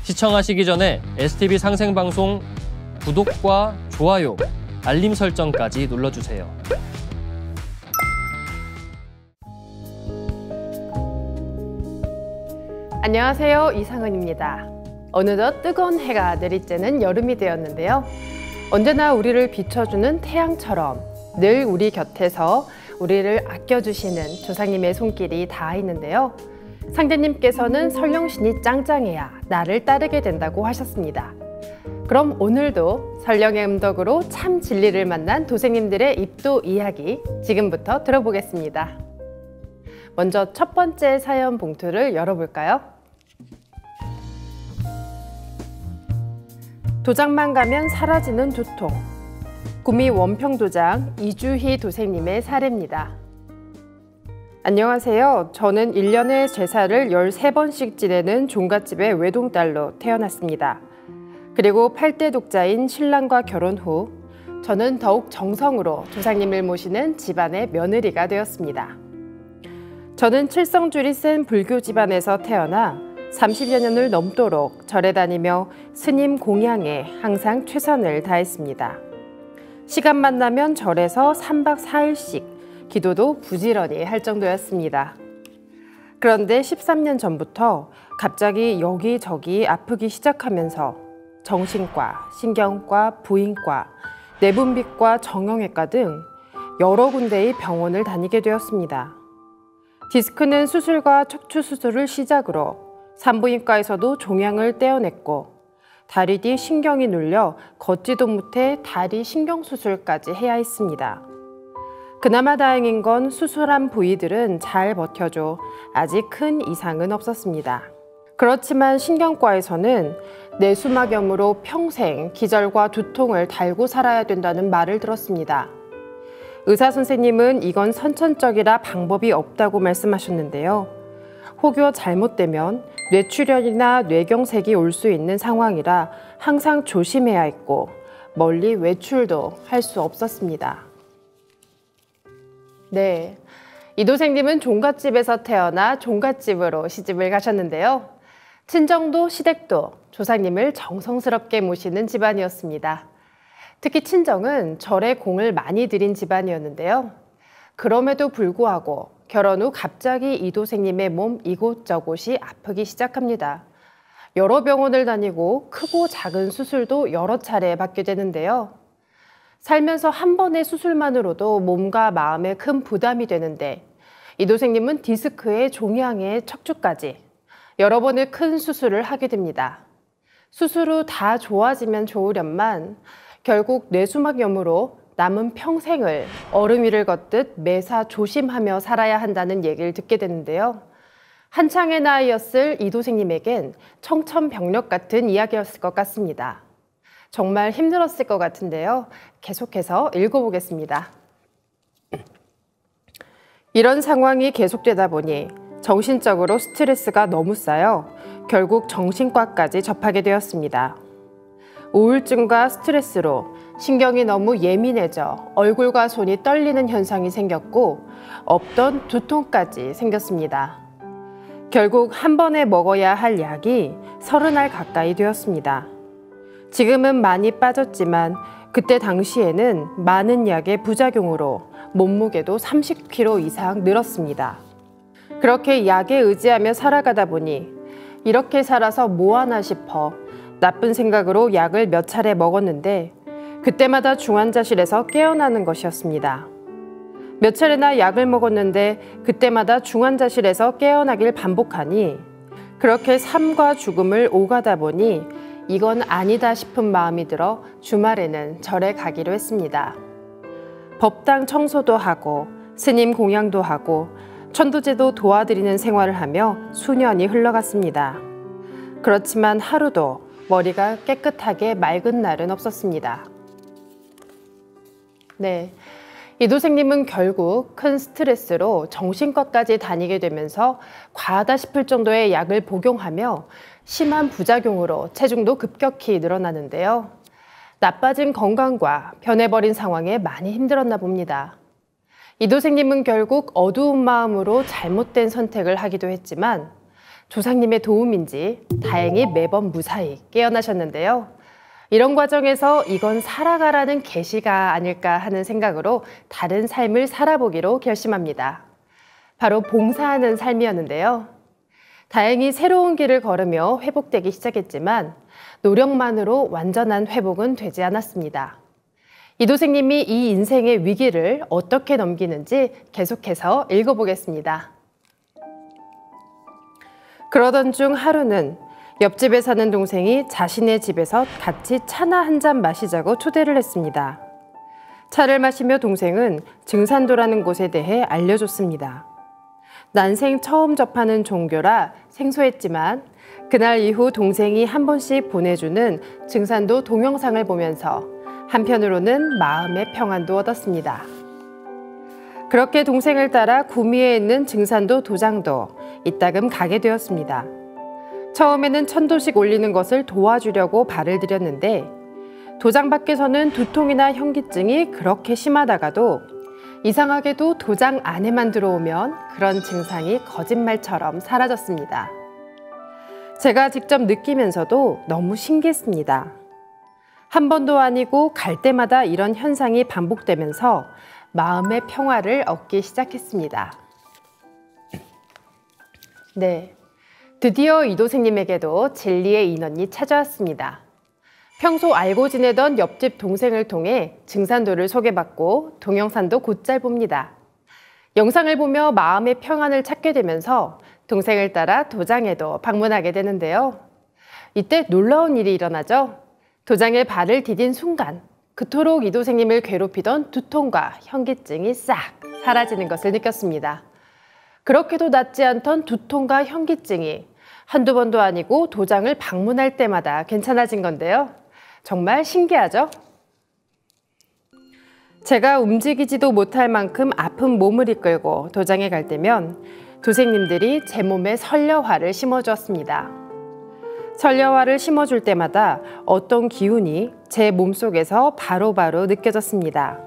시청하시기 전에 STV 상생방송 구독과 좋아요, 알림 설정까지 눌러주세요. 안녕하세요, 이상은입니다. 어느덧 뜨거운 해가 내리쬐는 여름이 되었는데요. 언제나 우리를 비춰주는 태양처럼 늘 우리 곁에서 우리를 아껴주시는 조상님의 손길이 닿아 있는데요. 상대님께서는 설령신이 짱짱해야 나를 따르게 된다고 하셨습니다. 그럼 오늘도 설령의 음덕으로 참 진리를 만난 도생님들의 입도 이야기 지금부터 들어보겠습니다. 먼저 첫 번째 사연 봉투를 열어볼까요? 도장만 가면 사라지는 두통. 구미 원평도장 이주희 도생님의 사례입니다. 안녕하세요. 저는 1년에 제사를 13번씩 지내는 종갓집의 외동딸로 태어났습니다. 그리고 8대 독자인 신랑과 결혼 후 저는 더욱 정성으로 조상님을 모시는 집안의 며느리가 되었습니다. 저는 칠성줄이 센 불교 집안에서 태어나 30여 년을 넘도록 절에 다니며 스님 공양에 항상 최선을 다했습니다. 시간만 나면 절에서 3박 4일씩 기도도 부지런히 할 정도였습니다. 그런데 13년 전부터 갑자기 여기저기 아프기 시작하면서 정신과, 신경과, 부인과, 내분비과, 정형외과 등 여러 군데의 병원을 다니게 되었습니다. 디스크는 수술과 척추 수술을 시작으로 산부인과에서도 종양을 떼어냈고 다리 뒤 신경이 눌려 걷지도 못해 다리 신경수술까지 해야 했습니다. 그나마 다행인 건 수술한 부위들은 잘 버텨줘 아직 큰 이상은 없었습니다. 그렇지만 신경과에서는 뇌수막염으로 평생 기절과 두통을 달고 살아야 된다는 말을 들었습니다. 의사 선생님은 이건 선천적이라 방법이 없다고 말씀하셨는데요. 혹여 잘못되면 뇌출혈이나 뇌경색이 올 수 있는 상황이라 항상 조심해야 했고 멀리 외출도 할 수 없었습니다. 네, 이도생님은 종갓집에서 태어나 종갓집으로 시집을 가셨는데요. 친정도 시댁도 조상님을 정성스럽게 모시는 집안이었습니다. 특히 친정은 절에 공을 많이 들인 집안이었는데요. 그럼에도 불구하고 결혼 후 갑자기 이도생님의 몸 이곳저곳이 아프기 시작합니다. 여러 병원을 다니고 크고 작은 수술도 여러 차례 받게 되는데요. 살면서 한 번의 수술만으로도 몸과 마음에 큰 부담이 되는데 이도생님은 디스크에 종양에 척추까지 여러 번의 큰 수술을 하게 됩니다. 수술 후 다 좋아지면 좋으련만 결국 뇌수막염으로 남은 평생을 얼음 위를 걷듯 매사 조심하며 살아야 한다는 얘기를 듣게 되는데요. 한창의 나이였을 이도생님에겐 청천벽력 같은 이야기였을 것 같습니다. 정말 힘들었을 것 같은데요. 계속해서 읽어보겠습니다. 이런 상황이 계속되다 보니 정신적으로 스트레스가 너무 쌓여 결국 정신과까지 접하게 되었습니다. 우울증과 스트레스로 신경이 너무 예민해져 얼굴과 손이 떨리는 현상이 생겼고 없던 두통까지 생겼습니다. 결국 한 번에 먹어야 할 약이 30알 가까이 되었습니다. 지금은 많이 빠졌지만 그때 당시에는 많은 약의 부작용으로 몸무게도 30kg 이상 늘었습니다. 그렇게 약에 의지하며 살아가다 보니 이렇게 살아서 뭐하나 싶어 나쁜 생각으로 약을 몇 차례 먹었는데 그때마다 중환자실에서 깨어나는 것이었습니다. 몇 차례나 약을 먹었는데 그때마다 중환자실에서 깨어나길 반복하니 그렇게 삶과 죽음을 오가다 보니 이건 아니다 싶은 마음이 들어 주말에는 절에 가기로 했습니다. 법당 청소도 하고 스님 공양도 하고 천도제도 도와드리는 생활을 하며 수년이 흘러갔습니다. 그렇지만 하루도 머리가 깨끗하게 맑은 날은 없었습니다. 네, 이도생님은 결국 큰 스트레스로 정신과까지 다니게 되면서 과하다 싶을 정도의 약을 복용하며 심한 부작용으로 체중도 급격히 늘어나는데요. 나빠진 건강과 변해버린 상황에 많이 힘들었나 봅니다. 이도생님은 결국 어두운 마음으로 잘못된 선택을 하기도 했지만 조상님의 도움인지 다행히 매번 무사히 깨어나셨는데요. 이런 과정에서 이건 살아가라는 계시가 아닐까 하는 생각으로 다른 삶을 살아보기로 결심합니다. 바로 봉사하는 삶이었는데요. 다행히 새로운 길을 걸으며 회복되기 시작했지만 노력만으로 완전한 회복은 되지 않았습니다. 이도생님이 이 인생의 위기를 어떻게 넘기는지 계속해서 읽어보겠습니다. 그러던 중 하루는 옆집에 사는 동생이 자신의 집에서 같이 차나 한 잔 마시자고 초대를 했습니다. 차를 마시며 동생은 증산도라는 곳에 대해 알려줬습니다. 난생 처음 접하는 종교라 생소했지만 그날 이후 동생이 한 번씩 보내주는 증산도 동영상을 보면서 한편으로는 마음의 평안도 얻었습니다. 그렇게 동생을 따라 구미에 있는 증산도 도장도 이따금 가게 되었습니다. 처음에는 1000도씩 올리는 것을 도와주려고 발을 들였는데 도장 밖에서는 두통이나 현기증이 그렇게 심하다가도 이상하게도 도장 안에만 들어오면 그런 증상이 거짓말처럼 사라졌습니다. 제가 직접 느끼면서도 너무 신기했습니다. 한 번도 아니고 갈 때마다 이런 현상이 반복되면서 마음의 평화를 얻기 시작했습니다. 네, 드디어 이도생님에게도 진리의 인원이 찾아왔습니다. 평소 알고 지내던 옆집 동생을 통해 증산도를 소개받고 동영상도 곧잘 봅니다. 영상을 보며 마음의 평안을 찾게 되면서 동생을 따라 도장에도 방문하게 되는데요. 이때 놀라운 일이 일어나죠. 도장에 발을 디딘 순간 그토록 이도생님을 괴롭히던 두통과 현기증이 싹 사라지는 것을 느꼈습니다. 그렇게도 낫지 않던 두통과 현기증이 한두 번도 아니고 도장을 방문할 때마다 괜찮아진 건데요. 정말 신기하죠? 제가 움직이지도 못할 만큼 아픈 몸을 이끌고 도장에 갈 때면 도생님들이 제 몸에 설려화를 심어주었습니다. 설려화를 심어줄 때마다 어떤 기운이 제 몸속에서 바로바로 느껴졌습니다.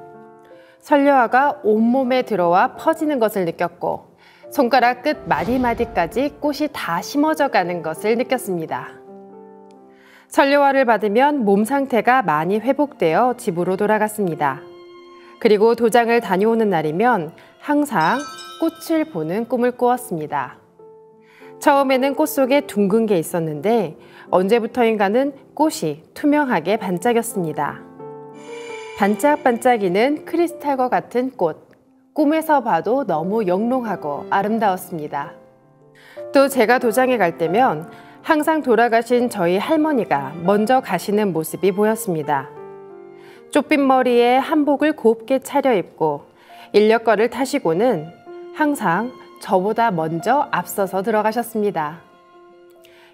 설려화가 온몸에 들어와 퍼지는 것을 느꼈고 손가락 끝 마디마디까지 꽃이 다 심어져 가는 것을 느꼈습니다. 설려화를 받으면 몸 상태가 많이 회복되어 집으로 돌아갔습니다. 그리고 도장을 다녀오는 날이면 항상 꽃을 보는 꿈을 꾸었습니다. 처음에는 꽃 속에 둥근 게 있었는데 언제부터인가는 꽃이 투명하게 반짝였습니다. 반짝반짝이는 크리스탈과 같은 꽃, 꿈에서 봐도 너무 영롱하고 아름다웠습니다. 또 제가 도장에 갈 때면 항상 돌아가신 저희 할머니가 먼저 가시는 모습이 보였습니다. 좁힌 머리에 한복을 곱게 차려입고 인력거를 타시고는 항상 저보다 먼저 앞서서 들어가셨습니다.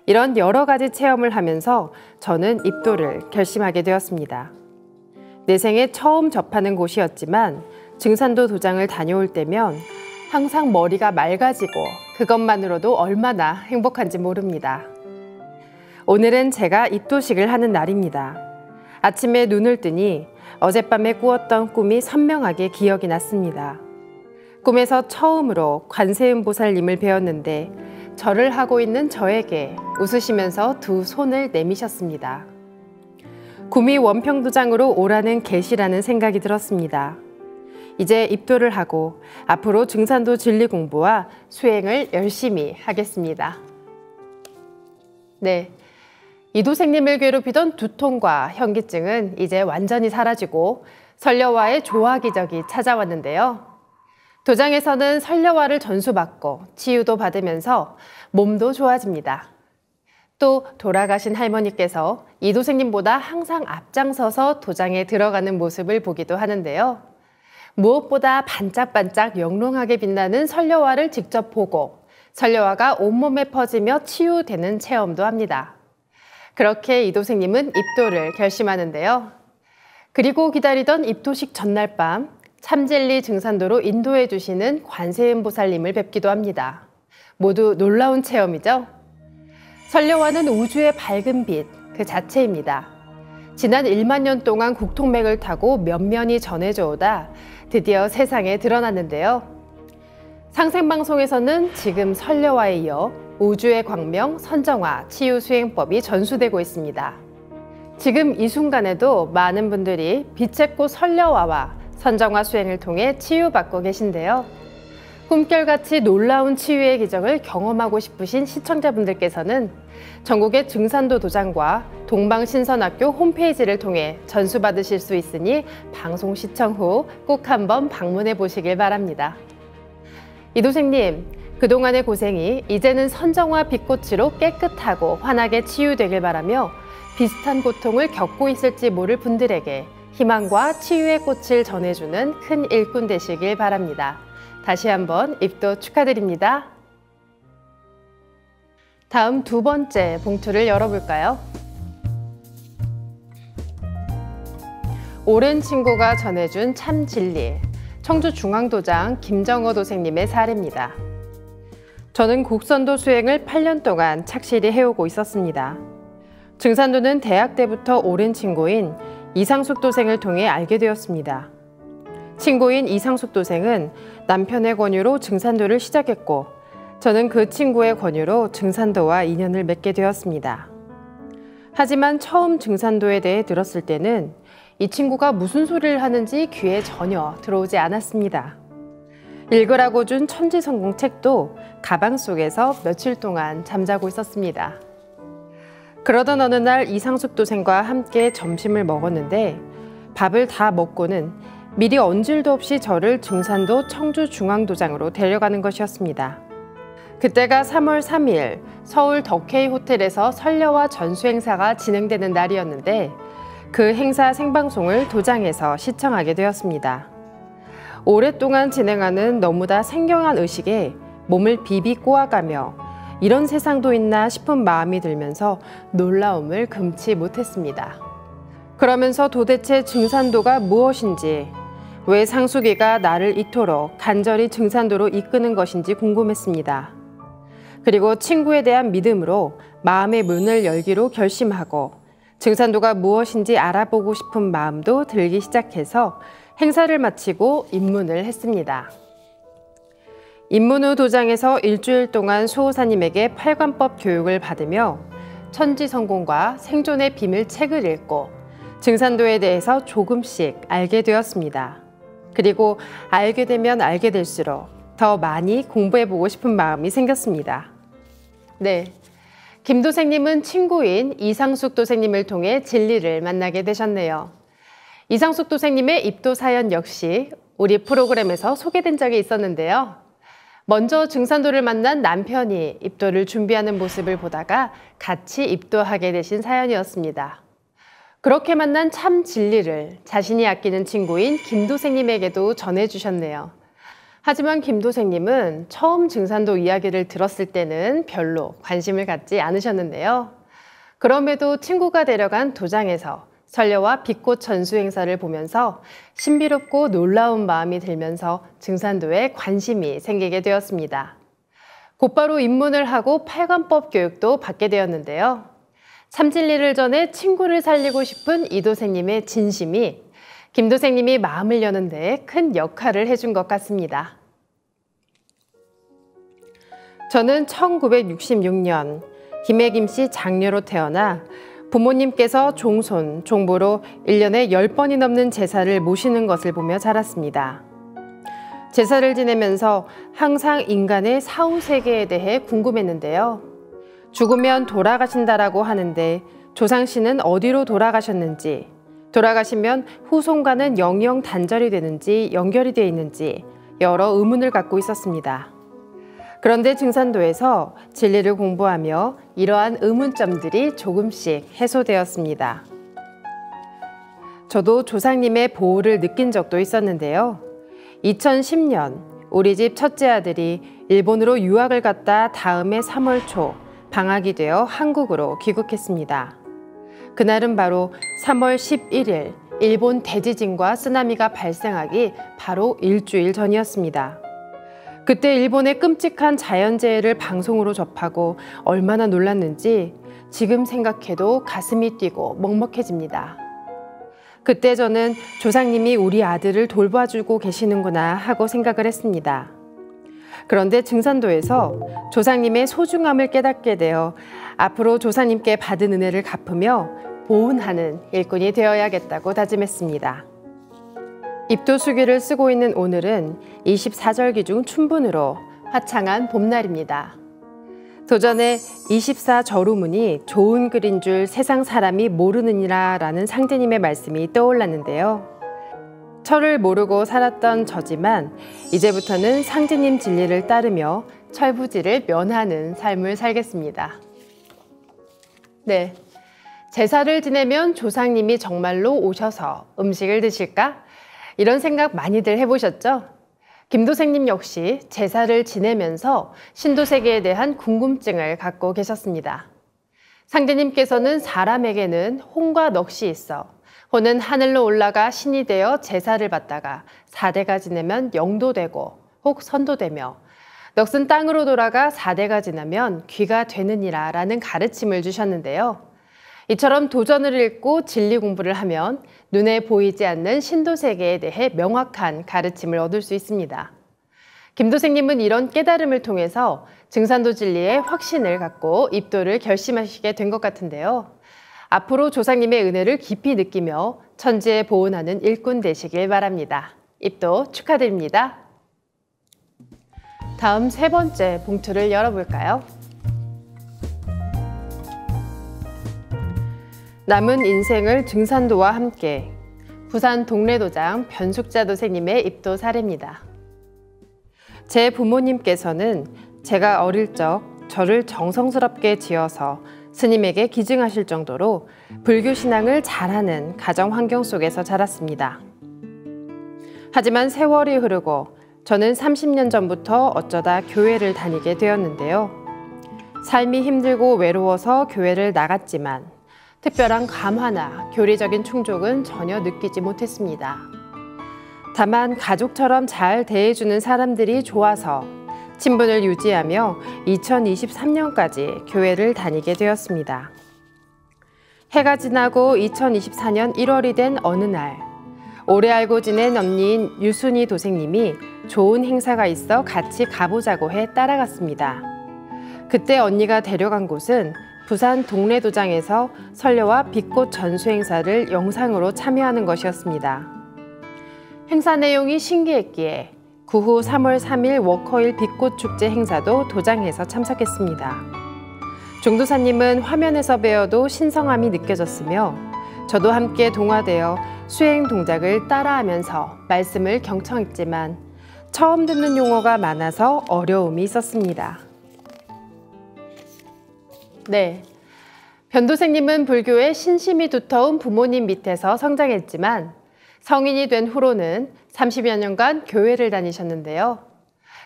이런 여러 가지 체험을 하면서 저는 입도를 결심하게 되었습니다. 내 생에 처음 접하는 곳이었지만 증산도 도장을 다녀올 때면 항상 머리가 맑아지고 그것만으로도 얼마나 행복한지 모릅니다. 오늘은 제가 입도식을 하는 날입니다. 아침에 눈을 뜨니 어젯밤에 꾸었던 꿈이 선명하게 기억이 났습니다. 꿈에서 처음으로 관세음보살님을 배웠는데 절을 하고 있는 저에게 웃으시면서 두 손을 내미셨습니다. 구미 원평도장으로 오라는 계시라는 생각이 들었습니다. 이제 입도를 하고 앞으로 증산도 진리 공부와 수행을 열심히 하겠습니다. 네, 이도생님을 괴롭히던 두통과 현기증은 이제 완전히 사라지고 설려화의 조화기적이 찾아왔는데요. 도장에서는 설려화를 전수받고 치유도 받으면서 몸도 좋아집니다. 또 돌아가신 할머니께서 이도생님보다 항상 앞장서서 도장에 들어가는 모습을 보기도 하는데요. 무엇보다 반짝반짝 영롱하게 빛나는 설려화를 직접 보고 설려화가 온몸에 퍼지며 치유되는 체험도 합니다. 그렇게 이도생님은 입도를 결심하는데요. 그리고 기다리던 입도식 전날 밤 참젤리 증산도로 인도해 주시는 관세음보살님을 뵙기도 합니다. 모두 놀라운 체험이죠? 설려화는 우주의 밝은 빛 그 자체입니다. 지난 1만 년 동안 국통맥을 타고 면면이 전해져 오다 드디어 세상에 드러났는데요. 상생방송에서는 지금 설려화에 이어 우주의 광명 선정화 치유 수행법이 전수되고 있습니다. 지금 이 순간에도 많은 분들이 빛의 꽃 선려화와 선정화 수행을 통해 치유받고 계신데요. 꿈결같이 놀라운 치유의 기적을 경험하고 싶으신 시청자분들께서는 전국의 증산도 도장과 동방신선학교 홈페이지를 통해 전수받으실 수 있으니 방송 시청 후 꼭 한번 방문해 보시길 바랍니다. 이도생님, 그동안의 고생이 이제는 선정화 빛꽃으로 깨끗하고 환하게 치유되길 바라며 비슷한 고통을 겪고 있을지 모를 분들에게 희망과 치유의 꽃을 전해주는 큰 일꾼 되시길 바랍니다. 다시 한번 입도 축하드립니다. 다음 두 번째 봉투를 열어볼까요? 옳은 친구가 전해준 참 진리, 청주중앙도장 김정호 도생님의 사례입니다. 저는 곡선도 수행을 8년 동안 착실히 해오고 있었습니다. 증산도는 대학 때부터 오랜 친구인 이상숙 도생을 통해 알게 되었습니다. 친구인 이상숙 도생은 남편의 권유로 증산도를 시작했고 저는 그 친구의 권유로 증산도와 인연을 맺게 되었습니다. 하지만 처음 증산도에 대해 들었을 때는 이 친구가 무슨 소리를 하는지 귀에 전혀 들어오지 않았습니다. 읽으라고 준 천지성공 책도 가방 속에서 며칠 동안 잠자고 있었습니다. 그러던 어느 날 이상숙 도생과 함께 점심을 먹었는데 밥을 다 먹고는 미리 언질도 없이 저를 증산도 청주중앙도장으로 데려가는 것이었습니다. 그때가 3월 3일 서울 덕케이 호텔에서 설려화 전수 행사가 진행되는 날이었는데 그 행사 생방송을 도장에서 시청하게 되었습니다. 오랫동안 진행하는 너무나 생경한 의식에 몸을 비비 꼬아가며 이런 세상도 있나 싶은 마음이 들면서 놀라움을 금치 못했습니다. 그러면서 도대체 증산도가 무엇인지, 왜 상숙이가 나를 이토록 간절히 증산도로 이끄는 것인지 궁금했습니다. 그리고 친구에 대한 믿음으로 마음의 문을 열기로 결심하고 증산도가 무엇인지 알아보고 싶은 마음도 들기 시작해서 행사를 마치고 입문을 했습니다. 입문 후 도장에서 일주일 동안 수호사님에게 팔관법 교육을 받으며 천지성공과 생존의 비밀 책을 읽고 증산도에 대해서 조금씩 알게 되었습니다. 그리고 알게 되면 알게 될수록 더 많이 공부해보고 싶은 마음이 생겼습니다. 네, 김 도생님은 친구인 이상숙 도생님을 통해 진리를 만나게 되셨네요. 이상숙 도생님의 입도 사연 역시 우리 프로그램에서 소개된 적이 있었는데요. 먼저 증산도를 만난 남편이 입도를 준비하는 모습을 보다가 같이 입도하게 되신 사연이었습니다. 그렇게 만난 참 진리를 자신이 아끼는 친구인 김 도생님에게도 전해주셨네요. 하지만 김 도생님은 처음 증산도 이야기를 들었을 때는 별로 관심을 갖지 않으셨는데요. 그럼에도 친구가 데려간 도장에서 설려와 빛꽃 전수 행사를 보면서 신비롭고 놀라운 마음이 들면서 증산도에 관심이 생기게 되었습니다. 곧바로 입문을 하고 팔관법 교육도 받게 되었는데요. 참진리를 전해 친구를 살리고 싶은 이 도생님의 진심이 김 도생님이 마음을 여는 데 큰 역할을 해준 것 같습니다. 저는 1966년 김해김씨 장녀로 태어나 부모님께서 종손, 종보로 1년에 10번이 넘는 제사를 모시는 것을 보며 자랐습니다. 제사를 지내면서 항상 인간의 사후세계에 대해 궁금했는데요. 죽으면 돌아가신다라고 하는데 조상씨는 어디로 돌아가셨는지, 돌아가시면 후손과는 영영 단절이 되는지 연결이 되어 있는지 여러 의문을 갖고 있었습니다. 그런데 증산도에서 진리를 공부하며 이러한 의문점들이 조금씩 해소되었습니다. 저도 조상님의 보호를 느낀 적도 있었는데요. 2010년 우리 집 첫째 아들이 일본으로 유학을 갔다 다음해 3월 초 방학이 되어 한국으로 귀국했습니다. 그날은 바로 3월 11일 일본 대지진과 쓰나미가 발생하기 바로 일주일 전이었습니다. 그때 일본의 끔찍한 자연재해를 방송으로 접하고 얼마나 놀랐는지 지금 생각해도 가슴이 뛰고 먹먹해집니다. 그때 저는 조상님이 우리 아들을 돌봐주고 계시는구나 하고 생각을 했습니다. 그런데 증산도에서 조상님의 소중함을 깨닫게 되어 앞으로 조상님께 받은 은혜를 갚으며 보훈하는 일꾼이 되어야겠다고 다짐했습니다. 입도수기를 쓰고 있는 오늘은 24절기 중 춘분으로 화창한 봄날입니다. 도전에 24절우문이 좋은 글인 줄 세상 사람이 모르느니라 라는 상제님의 말씀이 떠올랐는데요. 철을 모르고 살았던 저지만 이제부터는 상제님 진리를 따르며 철부지를 면하는 삶을 살겠습니다. 네, 제사를 지내면 조상님이 정말로 오셔서 음식을 드실까? 이런 생각 많이들 해보셨죠? 김도생님 역시 제사를 지내면서 신도세계에 대한 궁금증을 갖고 계셨습니다. 상제님께서는 사람에게는 혼과 넋이 있어 혼은 하늘로 올라가 신이 되어 제사를 받다가 4대가 지내면 영도 되고 혹 선도 되며 넋은 땅으로 돌아가 4대가 지나면 귀가 되느니라 라는 가르침을 주셨는데요. 이처럼 도전을 읽고 진리 공부를 하면 눈에 보이지 않는 신도세계에 대해 명확한 가르침을 얻을 수 있습니다. 김도생님은 이런 깨달음을 통해서 증산도 진리에 확신을 갖고 입도를 결심하시게 된 것 같은데요. 앞으로 조상님의 은혜를 깊이 느끼며 천지에 보훈하는 일꾼 되시길 바랍니다. 입도 축하드립니다. 다음 세 번째 봉투를 열어볼까요? 남은 인생을 증산도와 함께 부산 동래도장 변숙자 도생님의 입도 사례입니다. 제 부모님께서는 제가 어릴 적 저를 정성스럽게 지어서 스님에게 기증하실 정도로 불교 신앙을 잘하는 가정 환경 속에서 자랐습니다. 하지만 세월이 흐르고 저는 30년 전부터 어쩌다 교회를 다니게 되었는데요. 삶이 힘들고 외로워서 교회를 나갔지만 특별한 감화나 교리적인 충족은 전혀 느끼지 못했습니다. 다만 가족처럼 잘 대해주는 사람들이 좋아서 친분을 유지하며 2023년까지 교회를 다니게 되었습니다. 해가 지나고 2024년 1월이 된 어느 날, 오래 알고 지낸 언니인 유순이 도생님이 좋은 행사가 있어 같이 가보자고 해 따라갔습니다. 그때 언니가 데려간 곳은 부산 동래도장에서 설려와 빛꽃 전수 행사를 영상으로 참여하는 것이었습니다. 행사 내용이 신기했기에 그 후 3월 3일 워커힐 빛꽃축제 행사도 도장에서 참석했습니다. 종도사님은 화면에서 배워도 신성함이 느껴졌으며 저도 함께 동화되어 수행 동작을 따라하면서 말씀을 경청했지만 처음 듣는 용어가 많아서 어려움이 있었습니다. 네, 변도생님은 불교에 신심이 두터운 부모님 밑에서 성장했지만 성인이 된 후로는 30여 년간 교회를 다니셨는데요.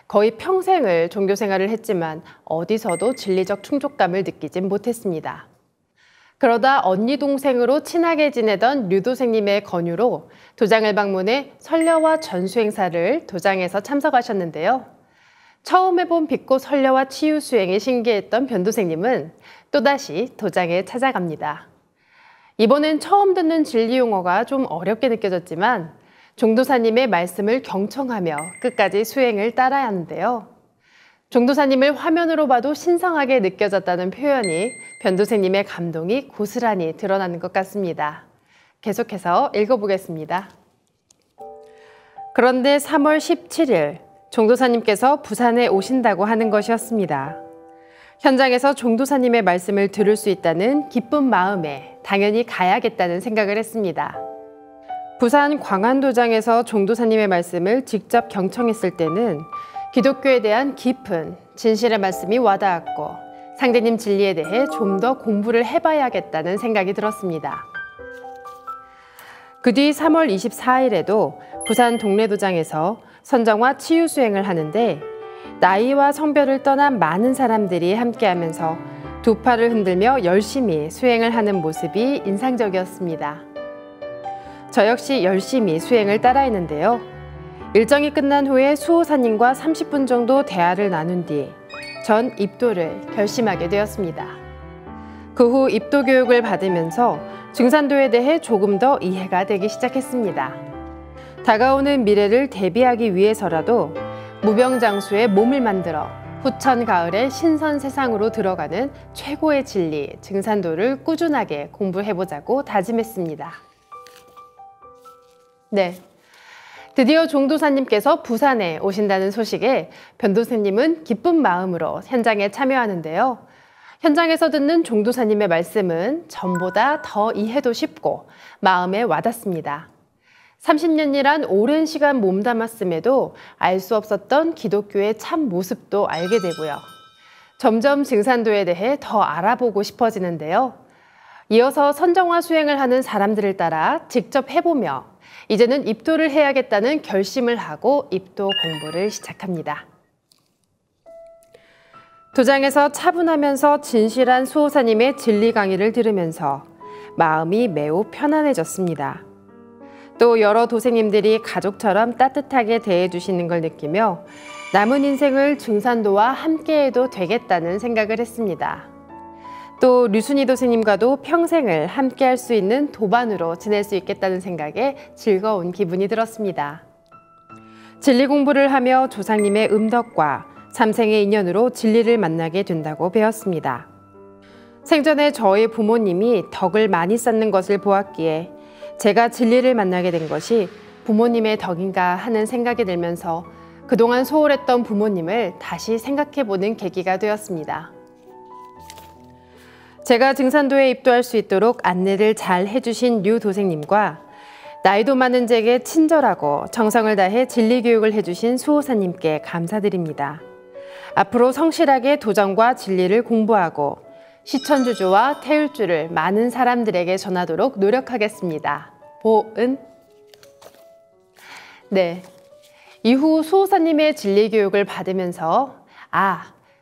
거의 평생을 종교 생활을 했지만 어디서도 진리적 충족감을 느끼진 못했습니다. 그러다 언니 동생으로 친하게 지내던 류도생님의 권유로 도장을 방문해 설려와 전수 행사를 도장에서 참석하셨는데요. 처음 해본 빛꽃 설려와 치유 수행이 신기했던 변도생님은 또다시 도장에 찾아갑니다. 이번엔 처음 듣는 진리 용어가 좀 어렵게 느껴졌지만 종도사님의 말씀을 경청하며 끝까지 수행을 따라야 하는데요. 종도사님을 화면으로 봐도 신성하게 느껴졌다는 표현이 변도생님의 감동이 고스란히 드러나는 것 같습니다. 계속해서 읽어보겠습니다. 그런데 3월 17일 종도사님께서 부산에 오신다고 하는 것이었습니다. 현장에서 종도사님의 말씀을 들을 수 있다는 기쁜 마음에 당연히 가야겠다는 생각을 했습니다. 부산 광안도장에서 종도사님의 말씀을 직접 경청했을 때는 기독교에 대한 깊은 진실의 말씀이 와닿았고 상제님 진리에 대해 좀 더 공부를 해봐야겠다는 생각이 들었습니다. 그 뒤 3월 24일에도 부산 동래도장에서 선정화 치유 수행을 하는데 나이와 성별을 떠난 많은 사람들이 함께하면서 두 팔을 흔들며 열심히 수행을 하는 모습이 인상적이었습니다. 저 역시 열심히 수행을 따라했는데요. 일정이 끝난 후에 수호사님과 30분 정도 대화를 나눈 뒤 전 입도를 결심하게 되었습니다. 그 후 입도 교육을 받으면서 증산도에 대해 조금 더 이해가 되기 시작했습니다. 다가오는 미래를 대비하기 위해서라도 무병장수의 몸을 만들어 후천 가을의 신선 세상으로 들어가는 최고의 진리 증산도를 꾸준하게 공부해보자고 다짐했습니다. 네, 드디어 종도사님께서 부산에 오신다는 소식에 변도사님은 기쁜 마음으로 현장에 참여하는데요. 현장에서 듣는 종도사님의 말씀은 전보다 더 이해도 쉽고 마음에 와닿습니다. 30년이란 오랜 시간 몸담았음에도 알 수 없었던 기독교의 참 모습도 알게 되고요. 점점 증산도에 대해 더 알아보고 싶어지는데요. 이어서 선정화 수행을 하는 사람들을 따라 직접 해보며 이제는 입도를 해야겠다는 결심을 하고 입도 공부를 시작합니다. 도장에서 차분하면서 진실한 수호사님의 진리 강의를 들으면서 마음이 매우 편안해졌습니다. 또 여러 도생님들이 가족처럼 따뜻하게 대해주시는 걸 느끼며 남은 인생을 증산도와 함께해도 되겠다는 생각을 했습니다. 또 류순희 도생님과도 평생을 함께할 수 있는 도반으로 지낼 수 있겠다는 생각에 즐거운 기분이 들었습니다. 진리 공부를 하며 조상님의 음덕과 삼생의 인연으로 진리를 만나게 된다고 배웠습니다. 생전에 저희 부모님이 덕을 많이 쌓는 것을 보았기에 제가 진리를 만나게 된 것이 부모님의 덕인가 하는 생각이 들면서 그동안 소홀했던 부모님을 다시 생각해보는 계기가 되었습니다. 제가 증산도에 입도할 수 있도록 안내를 잘 해주신 류 도생님과 나이도 많은 제게 친절하고 정성을 다해 진리교육을 해주신 수호사님께 감사드립니다. 앞으로 성실하게 도전과 진리를 공부하고 시천주조와 태율주를 많은 사람들에게 전하도록 노력하겠습니다. 보은. 네, 이후 수호사님의 진리교육을 받으면서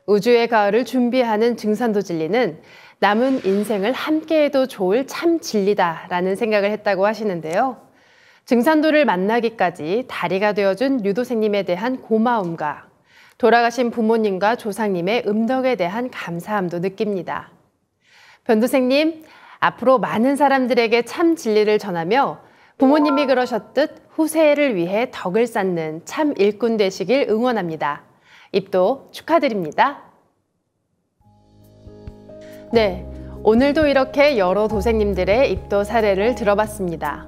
우주의 가을을 준비하는 증산도 진리는 남은 인생을 함께해도 좋을 참 진리다라는 생각을 했다고 하시는데요. 증산도를 만나기까지 다리가 되어준 류도생님에 대한 고마움과 돌아가신 부모님과 조상님의 음덕에 대한 감사함도 느낍니다. 변도생님, 앞으로 많은 사람들에게 참 진리를 전하며 부모님이 그러셨듯 후세를 위해 덕을 쌓는 참 일꾼 되시길 응원합니다. 입도 축하드립니다. 네, 오늘도 이렇게 여러 도생님들의 입도 사례를 들어봤습니다.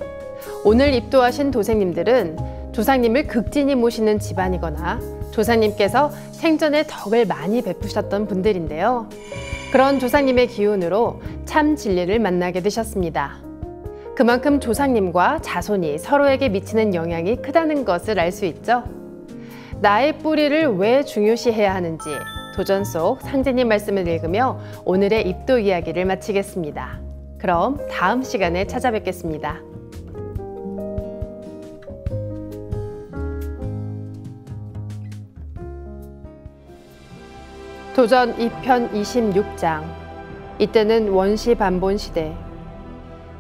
오늘 입도하신 도생님들은 조상님을 극진히 모시는 집안이거나 조상님께서 생전에 덕을 많이 베푸셨던 분들인데요. 그런 조상님의 기운으로 참 진리를 만나게 되셨습니다. 그만큼 조상님과 자손이 서로에게 미치는 영향이 크다는 것을 알 수 있죠. 나의 뿌리를 왜 중요시해야 하는지 도전 속 상제님 말씀을 읽으며 오늘의 입도 이야기를 마치겠습니다. 그럼 다음 시간에 찾아뵙겠습니다. 도전 2편 26장. 이때는 원시반본 시대.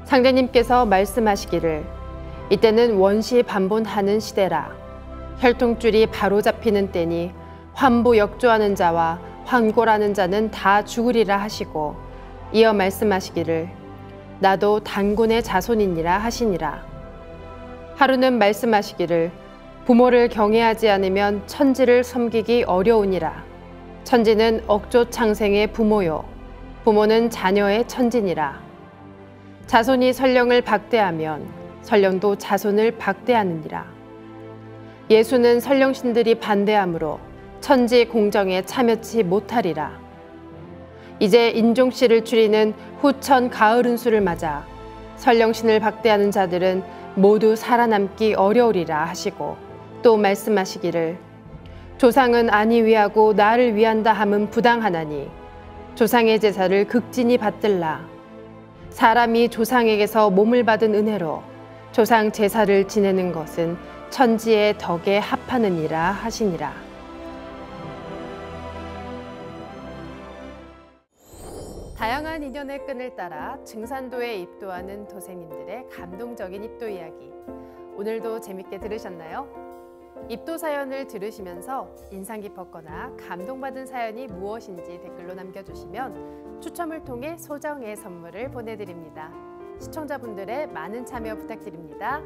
상제님께서 말씀하시기를 이때는 원시반본하는 시대라. 혈통줄이 바로 잡히는 때니 환부역조하는 자와 환골하는 자는 다 죽으리라 하시고 이어 말씀하시기를 나도 단군의 자손이니라 하시니라. 하루는 말씀하시기를 부모를 경외하지 않으면 천지를 섬기기 어려우니라. 천지는 억조 창생의 부모요 부모는 자녀의 천지니라. 자손이 설령을 박대하면 설령도 자손을 박대하느니라. 예수는 설령신들이 반대하므로 천지 공정에 참여치 못하리라. 이제 인종씨를 추리는 후천 가을 운수를 맞아 설령신을 박대하는 자들은 모두 살아남기 어려우리라 하시고 또 말씀하시기를 조상은 아니 위하고 나를 위한다 함은 부당하나니 조상의 제사를 극진히 받들라. 사람이 조상에게서 몸을 받은 은혜로 조상 제사를 지내는 것은 천지의 덕에 합하느니라 하시니라. 다양한 인연의 끈을 따라 증산도에 입도하는 도생님들의 감동적인 입도 이야기. 오늘도 재밌게 들으셨나요? 입도 사연을 들으시면서 인상 깊었거나 감동받은 사연이 무엇인지 댓글로 남겨주시면 추첨을 통해 소정의 선물을 보내드립니다. 시청자분들의 많은 참여 부탁드립니다.